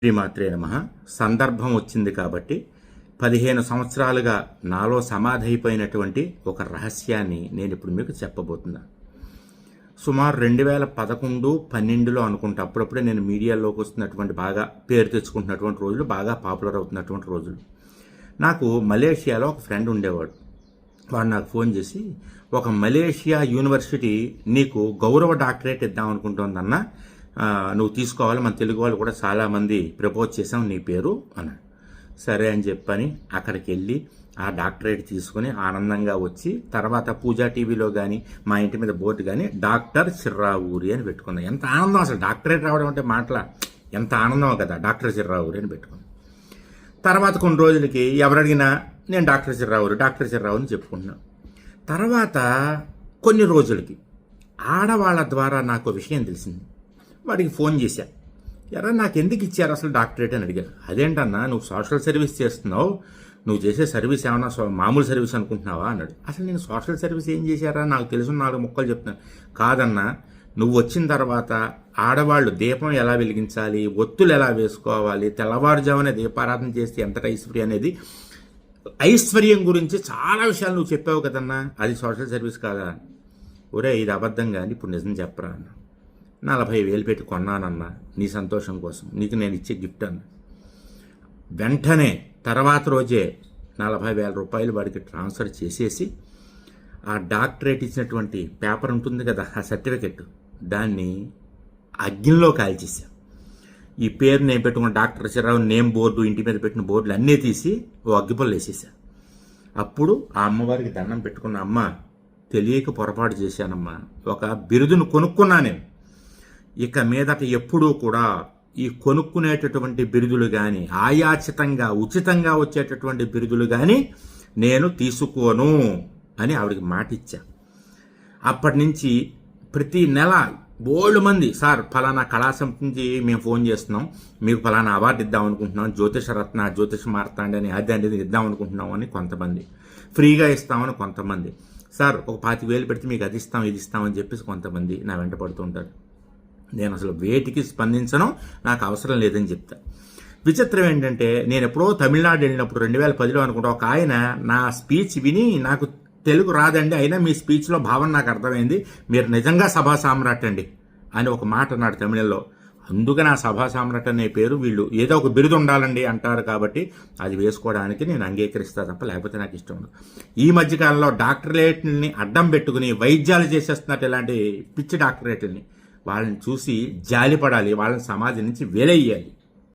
శ్రీమాత్రే నమః. సందర్భం వచ్చింది కాబట్టి 15 సంవత్సరాలుగా నాలో సమాధి అయిపోయినటువంటి ఒక రహస్యాన్ని నేను ఇప్పుడు మీకు చెప్పబోతున్నా. సుమారు 2011, 12లో అనుకుంటా, అప్పుడప్పుడే నేను మీడియాలోకి వస్తున్నటువంటి, బాగా పేరు తెచ్చుకుంటున్నటువంటి రోజులు, బాగా పాపులర్ అవుతున్నటువంటి రోజులు. నాకు మలేషియాలో ఒక ఫ్రెండ్ ఉండేవాడు. వాడు నాకు ఫోన్ చేసి, ఒక మలేషియా యూనివర్సిటీ నీకు గౌరవ డాక్టరేట్ ఇద్దాం అనుకుంటుందన్నా, నువ్వు తీసుకోవాలి, మన తెలుగు వాళ్ళు కూడా చాలామంది ప్రపోజ్ చేసాం నీ పేరు అన్నాడు. సరే అని చెప్పని అక్కడికి వెళ్ళి ఆ డాక్టరేట్ తీసుకుని ఆనందంగా వచ్చి, తర్వాత పూజా టీవీలో కానీ మా ఇంటి మీద బోర్డు కానీ డాక్టర్ చిర్రావూరి అని పెట్టుకున్నాం. ఎంత ఆనందం అసలు, డాక్టరేట్ రావడం అంటే మాటల ఎంత ఆనందం కదా. డాక్టర్ చిర్రావూరి అని పెట్టుకున్నాం. తర్వాత కొన్ని రోజులకి ఎవరడిగినా నేను డాక్టర్ చిర్రావూరి అని చెప్పుకుంటున్నాను. తర్వాత కొన్ని రోజులకి ఆడవాళ్ళ ద్వారా నాకు విషయం తెలిసింది. వాడికి ఫోన్ చేశా, ఎరా నాకు ఎందుకు ఇచ్చారు అసలు డాక్టరేట్ అని అడిగాను. అదేంటన్నా, నువ్వు సోషల్ సర్వీస్ చేస్తున్నావు, నువ్వు చేసే సర్వీస్ ఏమన్నా మామూలు సర్వీస్ అనుకుంటున్నావా అన్నాడు. అసలు నేను సోషల్ సర్వీస్ ఏం చేశారా, నాకు తెలుసు 4 ముక్కలు చెప్తున్నాను. కాదన్నా, నువ్వు వచ్చిన తర్వాత ఆడవాళ్ళు దీపం ఎలా వెలిగించాలి, ఒత్తులు ఎలా వేసుకోవాలి, తెల్లవారుజామునే దీపారాధన చేస్తే ఎంత ఐశ్వర్యం అనేది, ఐశ్వర్యం గురించి చాలా విషయాలు నువ్వు చెప్పావు కదన్నా, అది సోషల్ సర్వీస్ కాదా? ఒరే, ఇది అబద్ధం కానీ ఇప్పుడు నిజం చెప్పరా అన్న. 40,000 పెట్టి కొన్నానన్నా నీ సంతోషం కోసం, నీకు నేను ఇచ్చే గిఫ్ట్ అన్న. వెంటనే తర్వాత రోజే 40,000 రూపాయలు వాడికి ట్రాన్స్ఫర్ చేసేసి, ఆ డాక్టరేట్ ఇచ్చినటువంటి పేపర్ ఉంటుంది కదా, ఆ సర్టిఫికెట్, దాన్ని అగ్నిలో కాల్చేసా. ఈ పేరు నేను పెట్టుకున్న డాక్టర్ చిర్రావు నేమ్ బోర్డు, ఇంటి మీద పెట్టిన బోర్డులు అన్నీ తీసి ఓ అగ్గిపొల్లు వేసేసా. అప్పుడు ఆ అమ్మవారికి దండం పెట్టుకున్న, అమ్మ తెలియక పొరపాటు చేశానమ్మా, ఒక బిరుదును కొనుక్కున్నా నేను, ఇక మీదట ఎప్పుడూ కూడా ఈ కొనుక్కునేటటువంటి బిరుదులు కానీ, ఆయాచితంగా ఉచితంగా వచ్చేటటువంటి బిరుదులు కానీ నేను తీసుకోను అని ఆవిడకి మాట ఇచ్చా. అప్పటి నుంచి ప్రతి నెల బోల్డ్ మంది, సార్ ఫలానా కళాసంస్థ నుంచి మేము ఫోన్ చేస్తున్నాం, మీకు ఫలానా అవార్డు ఇద్దాం అనుకుంటున్నాం, జ్యోతిషరత్న, జ్యోతిష మార్తాండ అని అది అనేది ఇద్దాం అనుకుంటున్నాం అని కొంతమంది, ఫ్రీగా ఇస్తామని కొంతమంది, సార్ ఒక 25,000 పెడితే మీకు అది ఇస్తాం ఇది ఇస్తామని చెప్పేసి కొంతమంది నా వెంట పడుతుంటారు. నేను అసలు వేటికి స్పందించను, నాకు అవసరం లేదని చెప్తా. విచిత్రం ఏంటంటే, నేను ఎప్పుడో తమిళనాడు వెళ్ళినప్పుడు 2010లో అనుకుంటా, ఒక ఆయన నా స్పీచ్ విని, నాకు తెలుగు రాదండి అయినా మీ స్పీచ్లో భావన నాకు అర్థమైంది, మీరు నిజంగా సభా సామ్రాట్ అండి అని ఒక మాట అన్నాడు తమిళంలో. అందుకని ఆ సభా సామ్రాట్ అనే పేరు, వీళ్ళు ఏదో ఒక బిరుదు ఉండాలండి అంటారు కాబట్టి అది వేసుకోవడానికి నేను అంగీకరిస్తా తప్ప లేకపోతే నాకు ఇష్టం ఉండదు. ఈ మధ్యకాలంలో డాక్టరేట్ని అడ్డం పెట్టుకుని వైద్యాలు చేసేస్తున్నట్టు ఇలాంటి పిచ్చి డాక్టరేట్ని, వాళ్ళని చూసి జాలిపడాలి, వాళ్ళని సమాజం నుంచి వేలయ్యాలి.